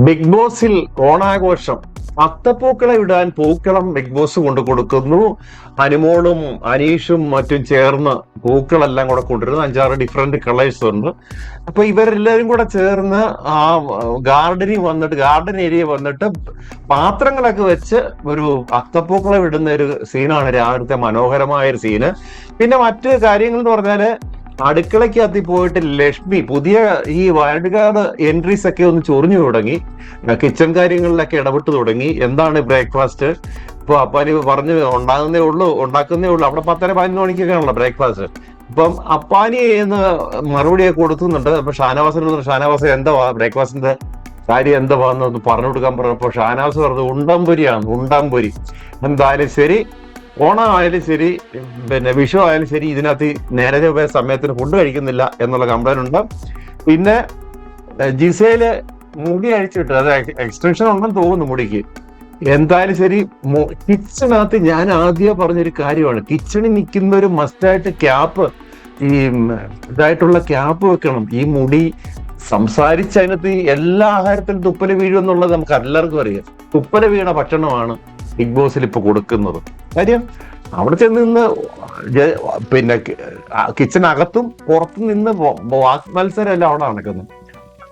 Big ബോസിൽ ഓണാഘോഷം. അത്തപ്പൂക്കളം ഇടാൻ പൂക്കളം ബിഗ് ബോസ് കൊണ്ട് കൊടുക്കുന്നു. അനുമോളും അനീഷും മറ്റും ചേർന്ന് പൂക്കളെല്ലാം കൂടെ കൊണ്ടുവരുന്നു. 5-6 ഡിഫറെന്റ് കളേഴ്സ് ഉണ്ട്. അപ്പൊ ഇവരെല്ലാരും കൂടെ ചേർന്ന് ആ ഗാർഡൻ ഏരിയ വന്നിട്ട് പാത്രങ്ങളൊക്കെ വെച്ച് ഒരു അത്തപ്പൂക്കളം ഇടുന്ന ഒരു സീനാണ് രാവിലത്തെ മനോഹരമായ ഒരു സീന്. പിന്നെ മറ്റു കാര്യങ്ങൾ എന്ന് പറഞ്ഞാല് അടുക്കളയ്ക്കകത്ത് പോയിട്ട് ലക്ഷ്മി പുതിയ ഈ വൈൽഡ് കാർഡ് എൻട്രീസ് ഒക്കെ ഒന്ന് ചൊറിഞ്ഞു തുടങ്ങി. കിച്ചൺ കാര്യങ്ങളിലൊക്കെ ഇടപെട്ട് തുടങ്ങി. എന്താണ് ബ്രേക്ക്ഫാസ്റ്റ്? ഇപ്പൊ അപ്പാനി പറഞ്ഞ് ഉണ്ടാക്കുന്നേ ഉള്ളൂ. അവിടെ 10-11 മണിക്കൊക്കെയാണല്ലോ ബ്രേക്ക്ഫാസ്റ്റ്. ഇപ്പം അപ്പാനി എന്ന് മറുപടിയൊക്കെ കൊടുക്കുന്നുണ്ട്. അപ്പൊ ഷാനവാസ് എന്താ ബ്രേക്ക്ഫാസ്റ്റിന്റെ കാര്യം എന്താ വന്നത് പറഞ്ഞു കൊടുക്കാൻ പറഞ്ഞപ്പോ ഷാനവാസ് പറഞ്ഞത് ഉണ്ടംപൊരി. എന്തായാലും ശരി, ഓണം ആയാലും ശരി, പിന്നെ വിഷു ആയാലും ശരി, ഇതിനകത്ത് നേരത്തെ പോയ സമയത്തിന് ഫുഡ് കഴിക്കുന്നില്ല എന്നുള്ള കംപ്ലൈന്റ് ഉണ്ട്. പിന്നെ ജിസയില് മുടി അഴിച്ചിട്ട്, അത് എക്സ്റ്റൻഷൻ ഉണ്ടെന്ന് തോന്നുന്നു മുടിക്ക്. എന്തായാലും ശരി, കിച്ചണിനകത്ത് ഞാൻ ആദ്യം പറഞ്ഞൊരു കാര്യമാണ്, കിച്ചണിൽ നിൽക്കുന്ന ഒരു മസ്റ്റായിട്ട് ക്യാപ്പ്, ഈ ഇതായിട്ടുള്ള ക്യാപ്പ് വെക്കണം. ഈ മുടി സംസാരിച്ചതിനകത്ത് എല്ലാ ആഹാരത്തിലും തുപ്പല് വീഴും എന്നുള്ളത് നമുക്ക് എല്ലാവർക്കും അറിയാം. തുപ്പല് വീണ ഭക്ഷണമാണ് ബിഗ് ബോസിൽ ഇപ്പൊ കൊടുക്കുന്നത്. കാര്യം അവിടെ ചെന്ന് നിന്ന് പിന്നെ കിച്ചനകത്തും പുറത്തു നിന്ന് വാക്ക് മത്സരം എല്ലാം അവിടെ നടക്കുന്നത്.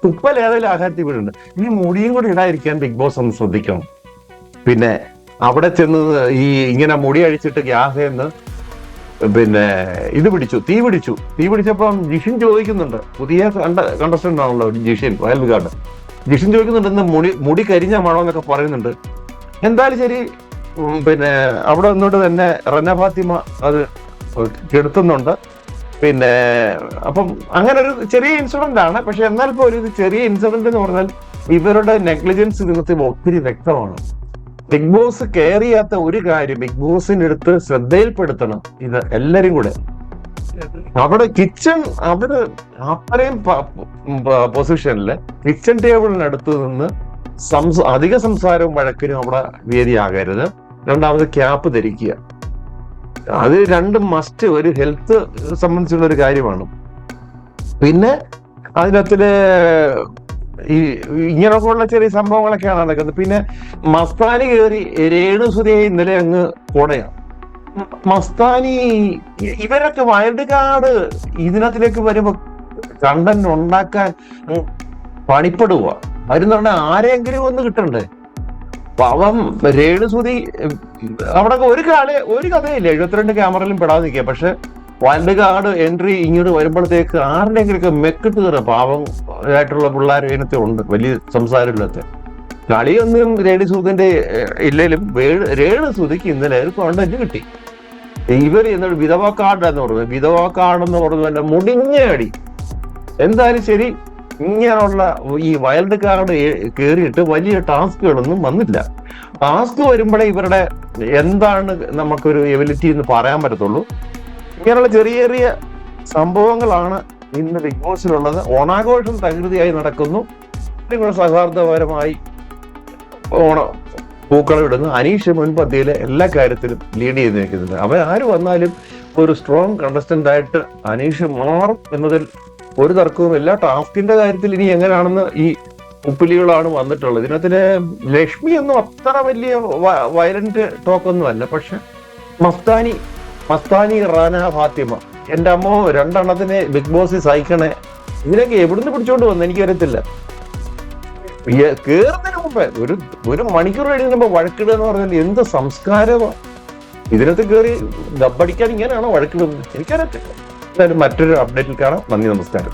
തുപ്പൽ ഏതെങ്കിലും ആഹാരത്തിൽ വീടുണ്ട്. ഈ മുടിയും കൂടി ഇടാതിരിക്കാൻ ബിഗ് ബോസ് ഒന്ന് ശ്രദ്ധിക്കണം. പിന്നെ അവിടെ ചെന്ന് ഈ ഇങ്ങനെ മുടി അഴിച്ചിട്ട് ഗ്യാസേന്ന് പിന്നെ തീ പിടിച്ചപ്പം ജിഷിൻ ചോദിക്കുന്നുണ്ട്, പുതിയ കണ്ടസ്റ്റന്റ് ആണല്ലോ ജിഷിൻ, വൈൽഡ് കാർഡ്. ജിഷിൻ ചോദിക്കുന്നുണ്ട്, ഇന്ന് മുടി കരിഞ്ഞ മണോ എന്നൊക്കെ പറയുന്നുണ്ട്. എന്തായാലും ശരി, പിന്നെ അവിടെ നിന്നോട്ട് തന്നെ റന ഫാത്തിമ അത് കെടുത്തുന്നുണ്ട്. പിന്നെ അപ്പം അങ്ങനെ ഒരു ചെറിയ ഇൻസിഡന്റ് ആണ്. പക്ഷെ എന്നാൽ പോലും ഇത് ചെറിയ ഇൻസിഡന്റ് എന്ന് പറഞ്ഞാൽ ഇവരുടെ നെഗ്ലിജൻസ് ഇതിനകത്ത് ഒത്തിരി വ്യക്തമാണ്. ബിഗ് ബോസ് കെയർ ചെയ്യാത്ത ഒരു കാര്യം ബിഗ് ബോസിന്റെ അടുത്ത് ശ്രദ്ധയിൽപ്പെടുത്തണം. ഇത് എല്ലാരും കൂടെ അവിടെ അവിടെ അത്രയും പൊസിഷനില് കിച്ചൺ ടേബിളിനടുത്ത് നിന്ന് അധിക സംസാരവും വഴക്കിനും അവിടെ വേദിയാകരുത്. രണ്ടാമത് ക്യാപ്പ് ധരിക്കുക. അത് രണ്ടും മസ്റ്റ്, ഒരു ഹെൽത്ത് സംബന്ധിച്ചുള്ള ഒരു കാര്യമാണ്. പിന്നെ അതിനകത്തില് ഈ ഇങ്ങനെയൊക്കെ ഉള്ള ചെറിയ സംഭവങ്ങളൊക്കെയാണ് നടക്കുന്നത്. പിന്നെ മസ്താനി കയറി രേണുസുതിയെ ഇന്നലെ അങ്ങ് കോടയാണ്. മസ്താനി ഇവരൊക്കെ വൈൽഡ് കാർഡ് ഇതിനകത്തിലേക്ക് വരുമ്പോ കണ്ടന്റ് ഉണ്ടാക്കാൻ പണിപ്പെടുക. അവരെന്ന് പറഞ്ഞാൽ ആരെങ്കിലും ഒന്ന് കിട്ടണ്ടേ. പാവം രേണുസുതി അവിടെ ഒരു കഥയില്ല, 72 ക്യാമറയിലും പെടാതെ നിൽക്കുക. പക്ഷെ വൈൽഡ് കാർഡ് എൻട്രി ഇങ്ങോട്ട് വരുമ്പോഴത്തേക്ക് ആരുടെയെങ്കിലൊക്കെ മെക്കിട്ട് കയറുക. പാവം ആയിട്ടുള്ള പിള്ളേർ ഇതിനകത്ത് ഉണ്ട്, വലിയ സംസാരമില്ലാത്ത. കളിയൊന്നും രേണുസുതിന്റെ ഇല്ലേലും രേണുസുതിക്ക് ഇന്നലെ ഒരു കോണ്ടന്റ് കിട്ടി. ഇവർ എന്നിട്ട് വിധവാ കാർഡ് എന്ന് പറഞ്ഞ മുടിഞ്ഞ അടി. എന്തായാലും ശരി, ഇങ്ങനെയുള്ള ഈ വൈൽഡ് കാർഡ് കയറിയിട്ട് വലിയ ടാസ്കുകളൊന്നും വന്നില്ല. ടാസ്ക് വരുമ്പോഴേ ഇവരുടെ എന്താണ് നമുക്കൊരു എബിലിറ്റി എന്ന് പറയാൻ പറ്റത്തുള്ളൂ. ഇങ്ങനെയുള്ള ചെറിയ ചെറിയ സംഭവങ്ങളാണ് ഇന്ന് ബിഗ് ബോസിലുള്ളത്. ഓണാഘോഷം തകൃതിയായി നടക്കുന്നു. സൗഹാർദ്ദപരമായി പൂക്കളം ഇടുന്നു. അനീഷ് മുൻപന്തിയിലെ എല്ലാ കാര്യത്തിലും ലീഡ് ചെയ്ത് നിൽക്കുന്നുണ്ട്. അവൻ ആര് വന്നാലും ഒരു സ്ട്രോങ് കണ്ടസ്റ്റന്റ് ആയിട്ട് അനീഷ് മാറും എന്നതിൽ ഒരു തർക്കവും ഇല്ല. ടാസ്കിന്റെ കാര്യത്തിൽ ഇനി എങ്ങനെയാണെന്ന് ഈ ഉപ്പിലികളാണ് വന്നിട്ടുള്ളത്. ഇതിനകത്തില് ലക്ഷ്മി ഒന്നും അത്ര വലിയ വയലന്റ് ടോക്കൊന്നും അല്ല. പക്ഷെ മസ്താനി റന ഫാത്തിമ, എന്റെ അമ്മോ, 2 എണ്ണത്തിനെ ബിഗ് ബോസ് സഹിക്കണേ. ഇതിനൊക്കെ എവിടുന്ന് പിടിച്ചോണ്ട് വന്നു എനിക്കറിയത്തില്ല. കേറുന്നതിന് മുമ്പേ ഒരു മണിക്കൂർ കഴിയുമ്പോ വഴക്കിടുക എന്ന് പറഞ്ഞാൽ എന്ത് സംസ്കാരമാണ്. ഇതിനകത്ത് കയറി ഗബ്ബടിക്കാൻ ഇങ്ങനെയാണോ വഴക്കിടുന്നത്? എനിക്കറിയത്തില്ല. മറ്റൊരു അപ്ഡേറ്റിൽ കാണാം. നന്ദി, നമസ്കാരം.